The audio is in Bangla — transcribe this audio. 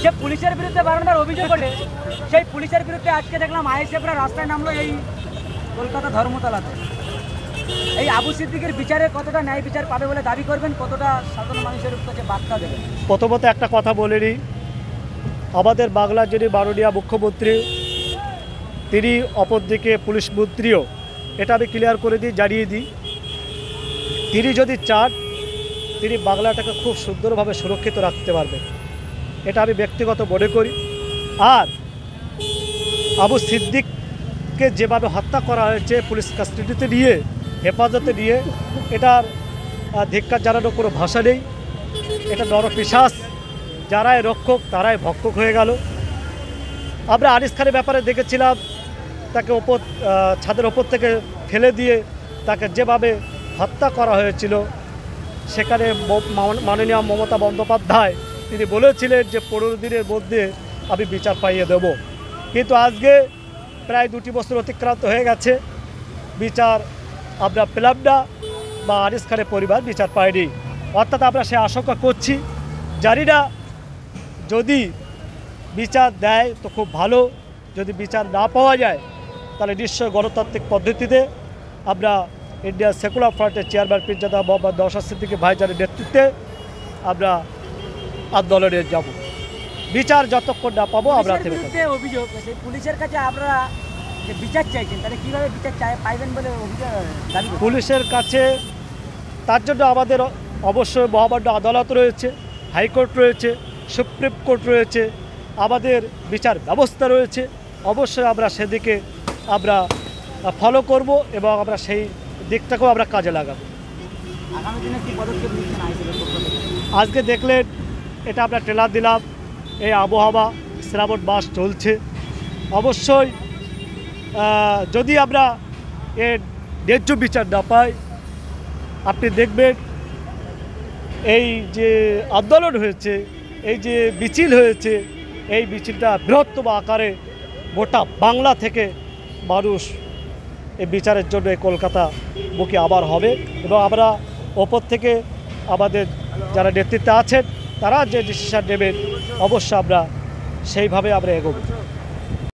যে পুলিশের বিরুদ্ধে বারবার অভিযোগ ওঠে, সেই পুলিশের বিরুদ্ধে আজকে দেখলাম আইএসএফরা রাস্তায় নামলো এই কলকাতা ধর্মতলাতে। এই আবু সিদ্দিকের বিচারে কতটা ন্যায় বিচার পাবে বলে দাবি করবেন, কতটা সাধারণ মানুষের কাছে বার্তা দেবেন? প্রথমত একটা কথা বলে নিই, আমাদের বাংলার যিনি মাননীয় মুখ্যমন্ত্রী, তিনি অপরদিকে পুলিশ মন্ত্রীও, এটা আমি ক্লিয়ার করে দিই, জানিয়ে দিই, তিনি যদি চান তিনি বাংলাটাকে খুব সুন্দরভাবে সুরক্ষিত রাখতে পারবেন, এটা আমি ব্যক্তিগত মনে করি। আর আবু সিদ্দিককে যেভাবে হত্যা করা হয়েছে পুলিশ কাস্টাডিতে নিয়ে, হেফাজতে নিয়ে, এটার ধিক্কার জানানোর কোনো ভাষা নেই। এটা নরপিশাচ, যারাই রক্ষক তারাই ভক্ষক হয়ে গেল। আমরা আনিস খানের ব্যাপারে দেখেছিলাম, তাকে ছাদের ওপর থেকে ফেলে দিয়ে তাকে যেভাবে হত্যা করা হয়েছিল, সেখানে মাননীয় মমতা বন্দ্যোপাধ্যায় তিনি বলেছিলেন যে 15 দিনের মধ্যে আমি বিচার পাইয়ে দেব। কিন্তু আজকে প্রায় 2 বছর অতিক্রান্ত হয়ে গেছে, বিচার আমরা পেলাম না, বা আনিস খানের পরিবার বিচার পায়নি। অর্থাৎ আমরা সে আশঙ্কা করছি, জানি না যদি বিচার দেয় তো খুব ভালো, যদি বিচার না পাওয়া যায় তাহলে নিশ্চয় গণতান্ত্রিক পদ্ধতিতে আমরা ইন্ডিয়ান সেকুলার ফ্রন্টের চেয়ারম্যান পীরজাদা মোহাম্মদ নওশাদ সিদ্দিকী ভাইজানের নেতৃত্বে আমরা আন্দোলনে যাব। বিচার যতক্ষণ না পাবো আমরা অভিযোগ পুলিশের কাছে আপনারা যে বিচার চাইছেন, তাহলে কীভাবে বিচার পাইবেন বলে অভিযোগ দাবি? পুলিশের কাছে তার জন্য আমাদের অবশ্যই মহামান্য আদালত রয়েছে, হাইকোর্ট রয়েছে, সুপ্রিম কোর্ট রয়েছে, আমাদের বিচার ব্যবস্থা রয়েছে। অবশ্যই আমরা সেদিকে আমরা ফলো করব এবং আমরা সেই দিকটাকেও আমরা কাজে লাগাবো। আগামী দিনে কী পদক্ষেপ নিচ্ছেন আইএসএফের পক্ষ থেকে? আজকে দেখলেন, এটা আমরা ট্রেলার দিলাম, এই আবহাওয়া, শ্রাবণ মাস চলছে, অবশ্যই যদি আমরা এর ন্যায্য বিচার না পাই, আপনি দেখবেন এই যে আন্দোলন হয়েছে, এই যে মিছিল হয়েছে, এই মিছিলটা বৃহত্তম আকারে গোটা বাংলা থেকে মানুষ এই বিচারের জন্য এই কলকাতা মুখী আবার হবে। এবং আমরা ওপর থেকে আমাদের যারা নেতৃত্বে আছেন তারা যে ডিসিশন নেবেন, অবশ্যই আমরা সেইভাবে আমরা এগোব।